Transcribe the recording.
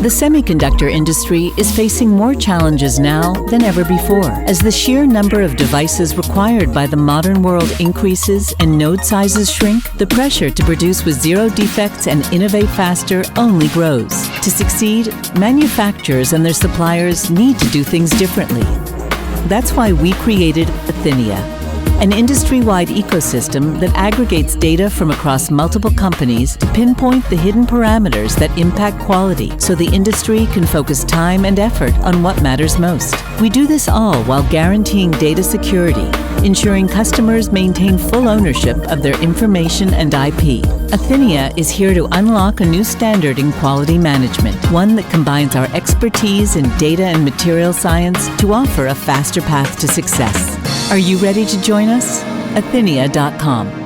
The semiconductor industry is facing more challenges now than ever before. As the sheer number of devices required by the modern world increases and node sizes shrink, the pressure to produce with zero defects and innovate faster only grows. To succeed, manufacturers and their suppliers need to do things differently. That's why we created Athinia, an industry-wide ecosystem that aggregates data from across multiple companies to pinpoint the hidden parameters that impact quality so the industry can focus time and effort on what matters most. We do this all while guaranteeing data security, ensuring customers maintain full ownership of their information and IP. Athinia is here to unlock a new standard in quality management, one that combines our expertise in data and material science to offer a faster path to success. Are you ready to join us? Athinia.com.